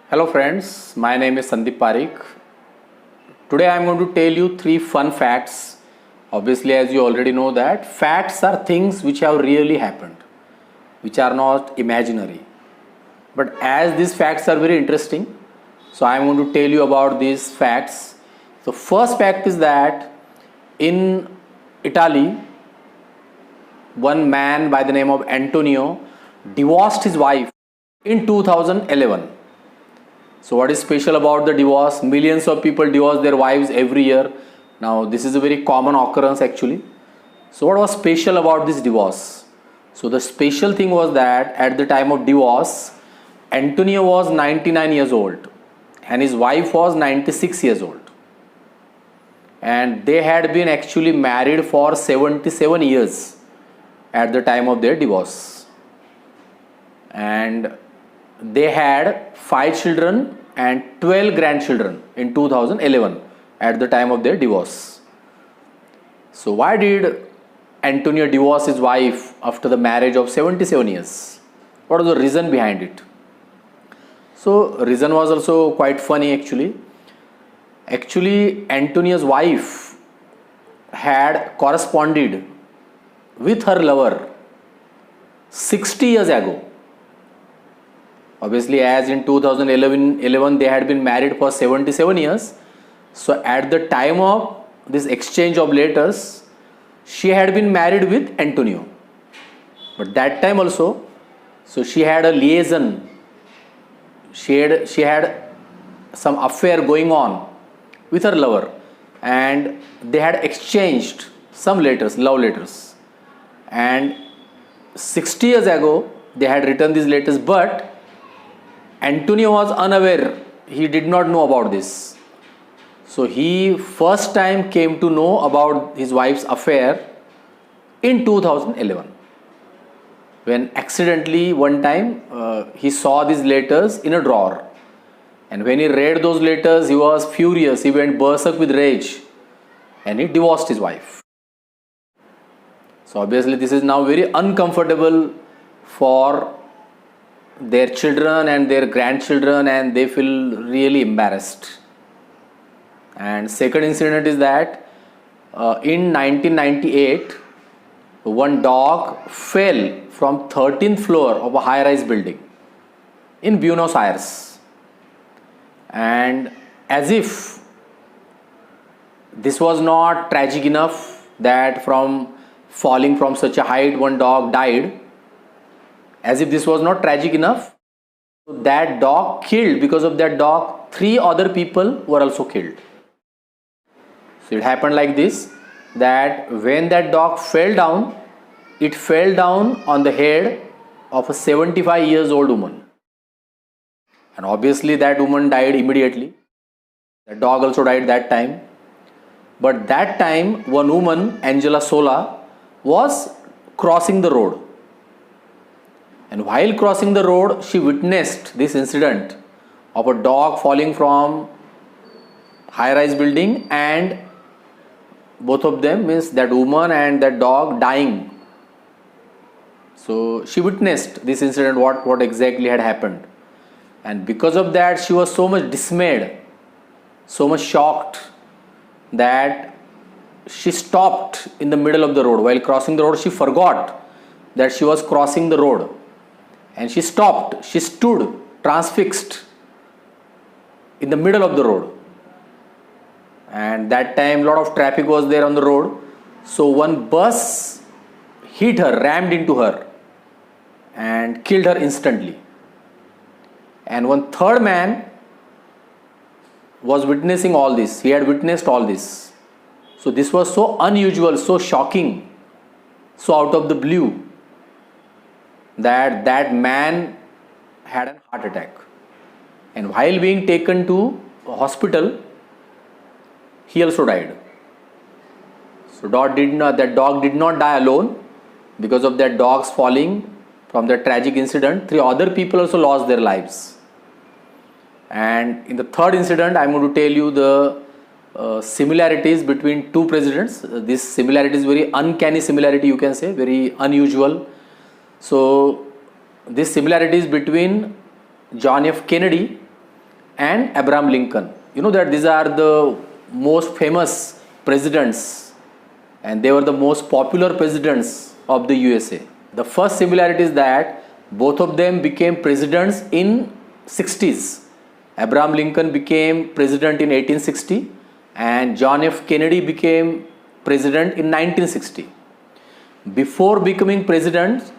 Hello friends, my name is Sandeep Parikh. Today I am going to tell you three fun facts. Obviously, as you already know that facts are things which have really happened, which are not imaginary. But as these facts are very interesting, so I am going to tell you about these facts. So first fact is that in Italy, one man by the name of Antonio divorced his wife in 2011. So what is special about the divorce? Millions of people divorce their wives every year. Now this is a very common occurrence actually. So what was special about this divorce? So the special thing was that at the time of divorce, Antonio was 99 years old and his wife was 96 years old. And they had been actually married for 77 years at the time of their divorce. And they had 5 children and 12 grandchildren in 2011 at the time of their divorce. So why did Antonio divorce his wife after the marriage of 77 years? What was the reason behind it? So reason was also quite funny actually. Actually, Antonio's wife had corresponded with her lover 60 years ago. Obviously, as in 2011 they had been married for 77 years. So at the time of this exchange of letters, she had been married with Antonio. But that time also, so she had a liaison. She had some affair going on with her lover, and they had exchanged some letters, love letters. And 60 years ago, they had written these letters, but Antonio was unaware, he did not know about this. So he first time came to know about his wife's affair in 2011. When accidentally one time he saw these letters in a drawer. And when he read those letters, he was furious, he went berserk with rage and he divorced his wife. So obviously this is now very uncomfortable for their children and their grandchildren, and they feel really embarrassed. And second incident is that in 1998 one dog fell from 13th floor of a high-rise building in Buenos Aires, and as if this was not tragic enough that from falling from such a height one dog died, as if this was not tragic enough, that dog killed, because of that dog 3 other people were also killed. So it happened like this, that when that dog fell down, it fell down on the head of a 75 years old woman. And obviously that woman died immediately. The dog also died that time. But that time one woman, Angela Sola, was crossing the road. And while crossing the road, she witnessed this incident of a dog falling from high-rise building, and both of them, means that woman and that dog, dying. So she witnessed this incident, what exactly had happened. And because of that, she was so much dismayed, so much shocked, that she stopped in the middle of the road. While crossing the road, she forgot that she was crossing the road. And she stopped, she stood transfixed in the middle of the road. And that time a lot of traffic was there on the road. So one bus hit her, rammed into her and killed her instantly. And one third man was witnessing all this. He had witnessed all this. So this was so unusual, so shocking, so out of the blue, that man had a heart attack, and while being taken to a hospital, he also died. So that dog did not die alone. Because of that dog's falling from that tragic incident, 3 other people also lost their lives. And in the third incident, I am going to tell you the similarities between 2 presidents. This similarity is very uncanny similarity, you can say, very unusual. So this similarity is between John F. Kennedy and Abraham Lincoln. You know that these are the most famous presidents and they were the most popular presidents of the USA. The first similarity is that both of them became presidents in 60s. Abraham Lincoln became president in 1860 and John F. Kennedy became president in 1960. Before becoming president,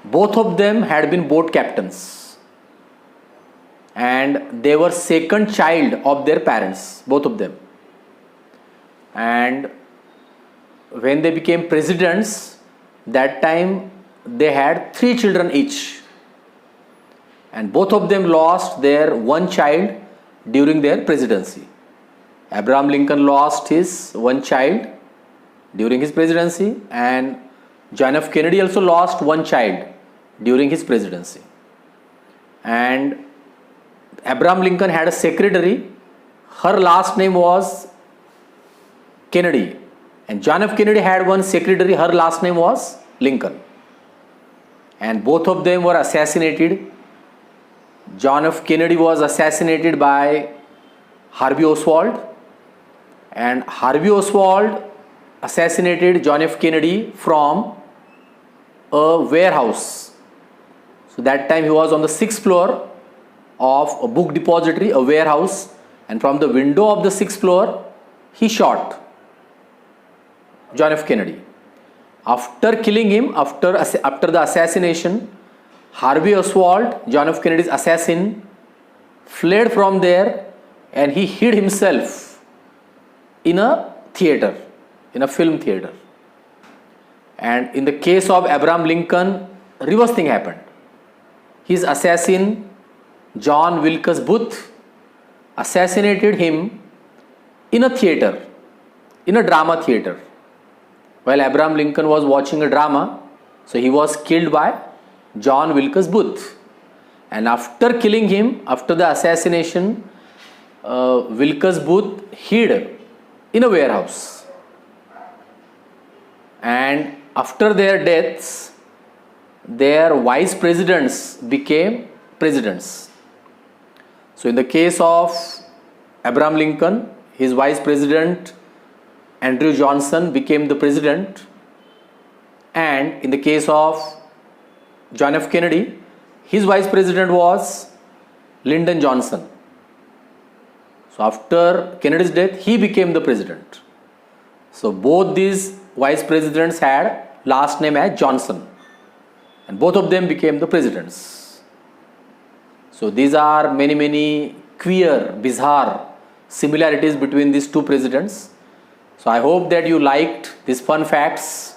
both of them had been boat captains and they were second child of their parents, both of them. And when they became presidents, that time they had 3 children each. And both of them lost their one child during their presidency. Abraham Lincoln lost his one child during his presidency and John F. Kennedy also lost one child during his presidency. And Abraham Lincoln had a secretary. Her last name was Kennedy. And John F. Kennedy had one secretary. Her last name was Lincoln. And both of them were assassinated. John F. Kennedy was assassinated by Harvey Oswald. And Harvey Oswald assassinated John F. Kennedy from a warehouse. So that time he was on the 6th floor of a book depository, a warehouse, and from the window of the 6th floor he shot John F. Kennedy. After killing him, after the assassination, Harvey Oswald, John F. Kennedy's assassin, fled from there and he hid himself in a theater, in a film theater. And in the case of Abraham Lincoln, reverse thing happened. His assassin, John Wilkes Booth, assassinated him in a theater, in a drama theater. While Abraham Lincoln was watching a drama, so he was killed by John Wilkes Booth. And after killing him, after the assassination, Wilkes Booth hid in a warehouse. And after their deaths, their vice presidents became presidents. So in the case of Abraham Lincoln, his vice president Andrew Johnson became the president, and in the case of John F. Kennedy, his vice president was Lyndon Johnson. So after Kennedy's death, he became the president. So both these vice presidents had last name as Johnson, and both of them became the presidents. So these are many queer, bizarre similarities between these two presidents. So I hope that you liked these fun facts.